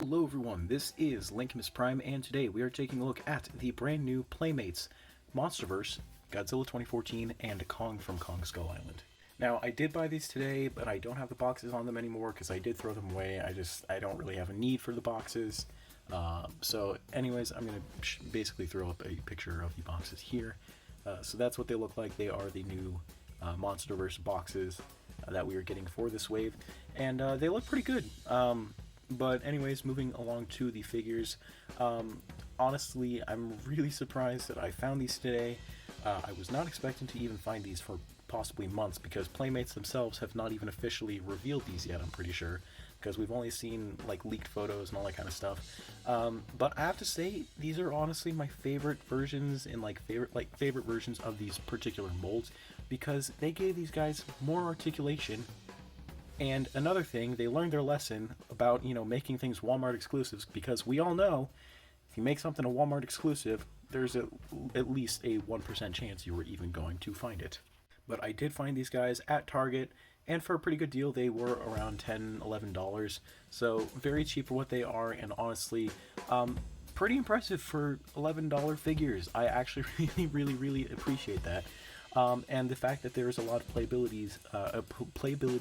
Hello everyone, this is Lincolnus Prime, and today we are taking a look at the brand new Playmates, Monsterverse, Godzilla 2014, and Kong from Kong Skull Island. Now, I did buy these today, but I don't have the boxes on them anymore because I did throw them away. I don't really have a need for the boxes. So anyways, I'm going to basically throw up a picture of the boxes here. So that's what they look like. They are the new Monsterverse boxes that we are getting for this wave, and they look pretty good. But anyways, moving along to the figures, honestly, I'm really surprised that I found these today. I was not expecting to even find these for possibly months, because Playmates themselves have not even officially revealed these yet, I'm pretty sure, because we've only seen like leaked photos and all that kind of stuff. But I have to say, these are honestly my favorite versions and favorite versions of these particular molds, because they gave these guys more articulation. And another thing, they learned their lesson about, making things Walmart exclusives, because we all know if you make something a Walmart exclusive, there's at least a 1% chance you were even going to find it. But I did find these guys at Target, and for a pretty good deal. They were around $10, $11, so very cheap for what they are, and honestly, pretty impressive for $11 figures. I actually really appreciate that. And the fact that there's a lot of playability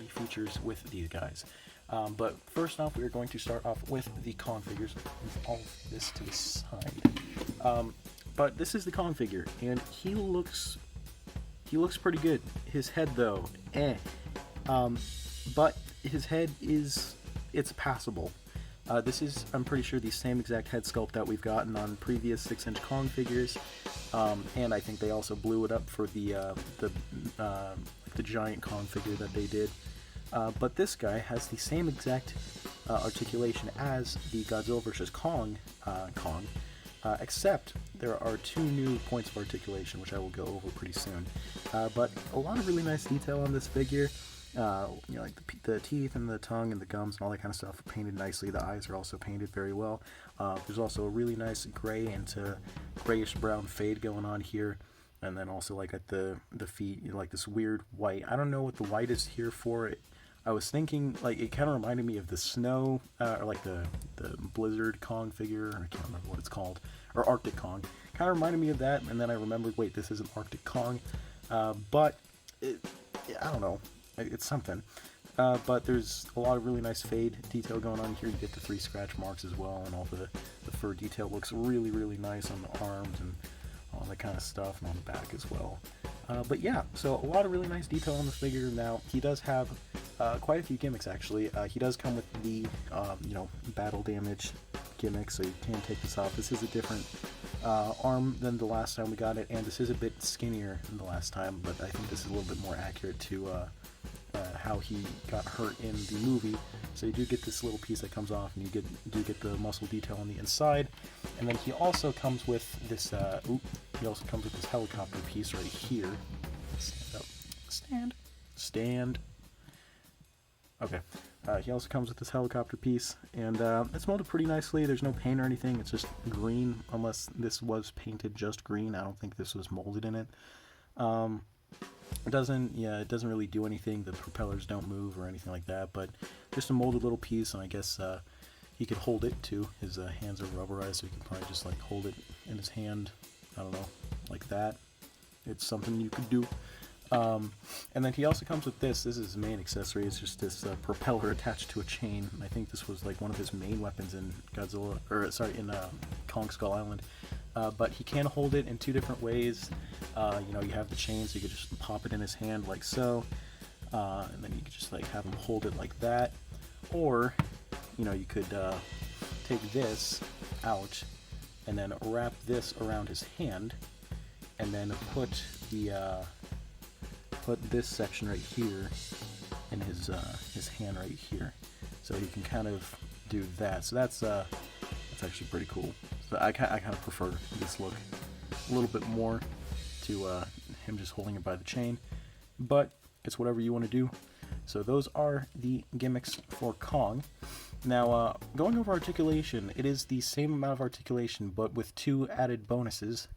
features with these guys. But first off, we are going to start off with the Kong figures. Move all of this to the side. But this is the Kong figure, and he looks pretty good. His head, though, but his head it's passable. This is, I'm pretty sure, the same exact head sculpt that we've gotten on previous 6-inch Kong figures, and I think they also blew it up for the giant Kong figure that they did. But this guy has the same exact articulation as the Godzilla vs. Kong, except there are two new points of articulation, which I will go over pretty soon. But a lot of really nice detail on this figure. Like the teeth and the tongue and the gums and all that kind of stuff are painted nicely. The eyes are also painted very well. There's also a really nice gray into grayish brown fade going on here, and then also like at the feet, like this weird white. I don't know what the white is here for. I was thinking, like, it kind of reminded me of the snow, or like the Blizzard Kong figure. I can't remember what it's called, or Arctic Kong. Kind of reminded me of that, and then I remembered, wait, this isn't Arctic Kong, but I don't know. It's something. But there's a lot of really nice fade detail going on here. You get the 3 scratch marks as well, and all the fur detail looks really nice on the arms and all that kind of stuff, and on the back as well. But yeah, so a lot of really nice detail on the figure. Now, he does have quite a few gimmicks, actually. He does come with the, battle damage gimmick, so you can take this off. This is a different arm than the last time we got it, and this is a bit skinnier than the last time, but I think this is a little bit more accurate to how he got hurt in the movie. So you do get this little piece that comes off, and you do get the muscle detail on the inside. And then he also comes with this helicopter piece right here. Stand up. Stand. Okay. He also comes with this helicopter piece, and it's molded pretty nicely. There's no paint or anything. It's just green, unless this was painted just green. I don't think this was molded in it. It doesn't really do anything. The propellers don't move or anything like that, but just a molded little piece, and I guess he could hold it too. His hands are rubberized, so he can probably just like hold it in his hand. I don't know, like that. It's something you could do. And then he also comes with this. This is his main accessory. It's just this propeller attached to a chain. I think this was like one of his main weapons in in Kong Skull Island. But he can hold it in 2 different ways. You have the chain, so you could just pop it in his hand like so, and then you could just like have him hold it like that, or you could take this out and then wrap this around his hand, and then put this section right here in his hand right here, so you can kind of do that. So that's actually pretty cool. So I kind of prefer this look a little bit more to him just holding it by the chain, but it's whatever you want to do. So those are the gimmicks for Kong. Now, going over articulation, it is the same amount of articulation, but with 2 added bonuses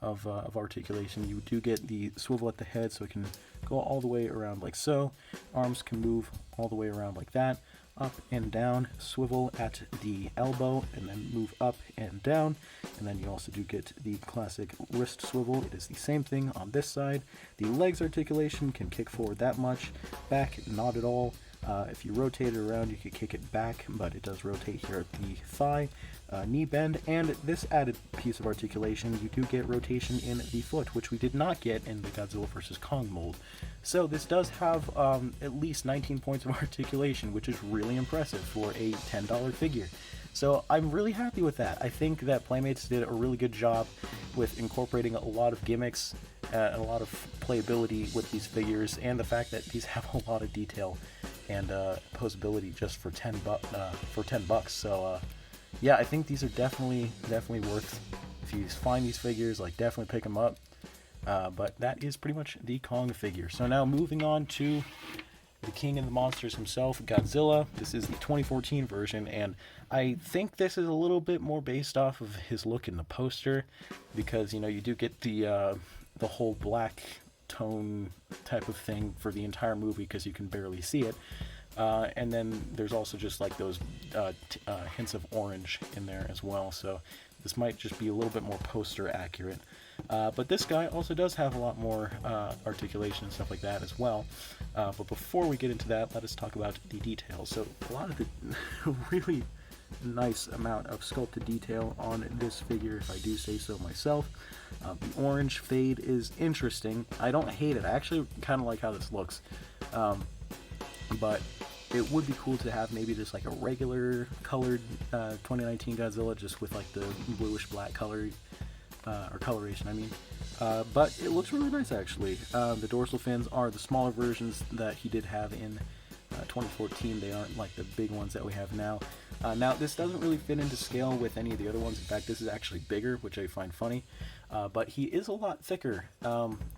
of articulation. You do get the swivel at the head, so it can go all the way around like so. Arms can move all the way around like that. up and down, swivel at the elbow, and then move up and down. And then you also do get the classic wrist swivel. It is the same thing on this side. The legs articulation can kick forward that much, back not at all. If you rotate it around, you could kick it back, but it does rotate here at the thigh. Knee bend, and this added piece of articulation, you do get rotation in the foot, which we did not get in the Godzilla vs. Kong mold. So this does have at least 19 points of articulation, which is really impressive for a $10 figure. So I'm really happy with that. I think that Playmates did a really good job with incorporating a lot of gimmicks and a lot of playability with these figures, and the fact that these have a lot of detail and posability just for 10 bucks. So yeah, I think these are definitely worth. If you find these figures, like, definitely pick them up. But that is pretty much the Kong figure. So now moving on to the King of the Monsters himself, Godzilla. This is the 2014 version, and I think this is a little bit more based off of his look in the poster, because, you know, you do get the whole black tone type of thing for the entire movie because you can barely see it. And then there's also just like those hints of orange in there as well, so this might just be a little bit more poster accurate. But this guy also does have a lot more articulation and stuff like that as well. But before we get into that, let us talk about the details. So a lot of the really nice amount of sculpted detail on this figure, if I do say so myself. The orange fade is interesting. I don't hate it. I actually kind of like how this looks. But it would be cool to have maybe just like a regular colored 2019 Godzilla, just with like the bluish black color, or coloration, I mean. But it looks really nice, actually. The dorsal fins are the smaller versions that he did have in 2014. They aren't like the big ones that we have now. Now, this doesn't really fit into scale with any of the other ones. In fact, this is actually bigger, which I find funny. But he is a lot thicker.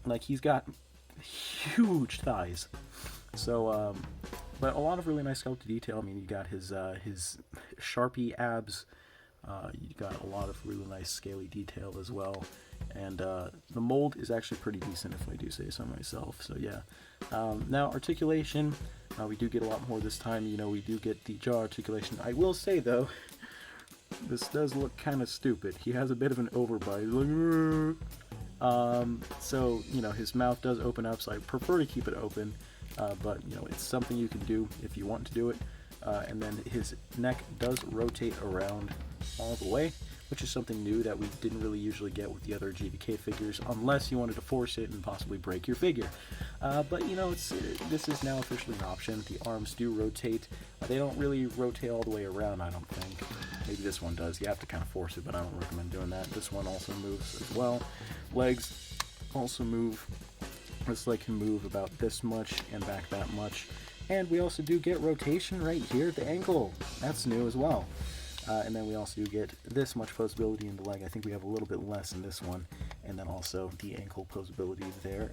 Like, he's got huge thighs. So, but a lot of really nice sculpted detail. I mean, you got his Sharpie abs. You got a lot of really nice scaly detail as well. And the mold is actually pretty decent, if I do say so myself. So yeah. Now, articulation, we do get a lot more this time. You know, we do get the jaw articulation. I will say, though, this does look kind of stupid. He has a bit of an overbite. He's like, so, you know, his mouth does open up, so I prefer to keep it open. But, you know, it's something you can do if you want to do it. And then his neck does rotate around all the way, which is something new that we didn't really usually get with the other GVK figures, unless you wanted to force it and possibly break your figure. But, you know, this is now officially an option. The arms do rotate. They don't really rotate all the way around, I don't think. Maybe this one does. You have to kind of force it, but I don't recommend doing that. This one also moves as well. Legs also move. This leg can move about this much and back that much. And we also do get rotation right here at the ankle. That's new as well. And then we also do get this much posability in the leg. I think we have a little bit less in this one. And then also the ankle posability there.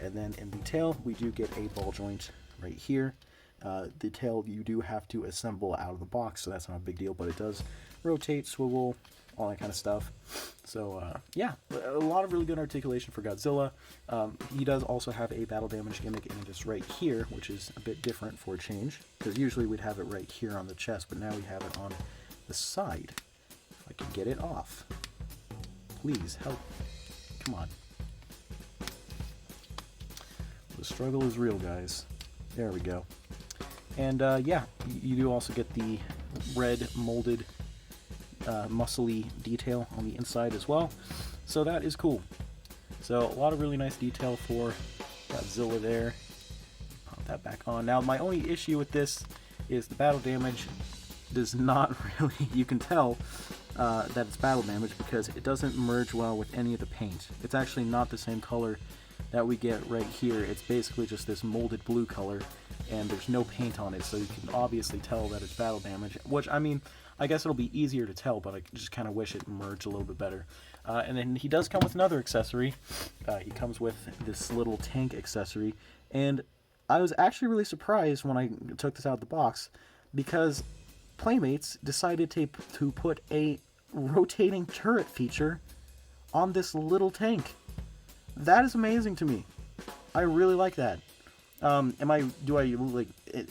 And then in the tail, we do get a ball joint right here. The tail you do have to assemble out of the box, so that's not a big deal, but it does rotate, swivel, all that kind of stuff. So yeah, a lot of really good articulation for Godzilla. He does also have a battle damage gimmick, and it is right here, which is a bit different for a change, because usually we'd have it right here on the chest, but now we have it on the side. If I can get it off. Please, help. Come on. The struggle is real, guys. There we go. And yeah, you do also get the red molded muscly detail on the inside as well, so that is cool. So a lot of really nice detail for Godzilla there. Pop that back on. Now, my only issue with this is the battle damage does not really, you can tell that it's battle damage because it doesn't merge well with any of the paint. It's actually not the same color that we get right here. It's basically just this molded blue color, and there's no paint on it, so you can obviously tell that it's battle damage, which, I mean, I guess it'll be easier to tell, but I just kind of wish it merged a little bit better. And then he does come with another accessory. He comes with this little tank accessory, and I was actually really surprised when I took this out of the box, because Playmates decided to put a rotating turret feature on this little tank. That is amazing to me. I really like that. Do I like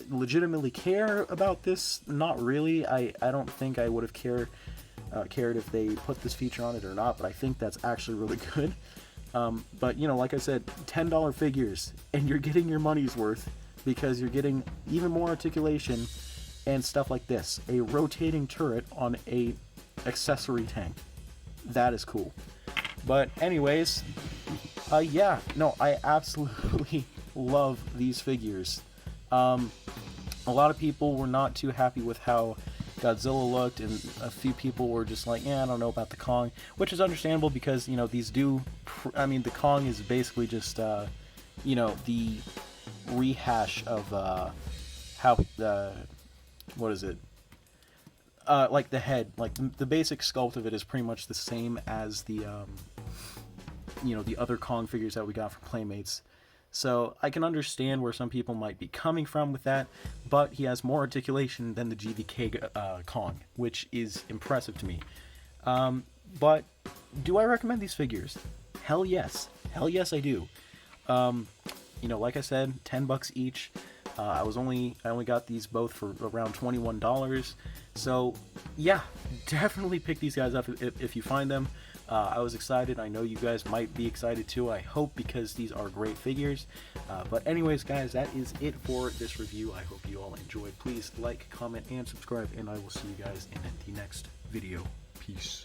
legitimately care about this? Not really. I don't think I would have cared if they put this feature on it or not, but I think that's actually really good. But, you know, like I said, $10 figures, and you're getting your money's worth because you're getting even more articulation and stuff like this. A rotating turret on a accessory tank. That is cool. But anyways, yeah, no, I absolutely love these figures. A lot of people were not too happy with how Godzilla looked, and a few people were just like, yeah, I don't know about the Kong, which is understandable because, you know, these do, I mean, the Kong is basically just, you know, the rehash of how, what is it? Like the head, like the basic sculpt of it is pretty much the same as the, you know, the other Kong figures that we got from Playmates. So I can understand where some people might be coming from with that, but he has more articulation than the GVK Kong, which is impressive to me. But do I recommend these figures? Hell yes. Hell yes, I do. You know, like I said, $10 each. I only got these both for around $21. So yeah, definitely pick these guys up if you find them. I was excited. I know you guys might be excited too. I hope, because these are great figures. But anyways, guys, that is it for this review. I hope you all enjoyed. Please like, comment, and subscribe, and I will see you guys in the next video. Peace.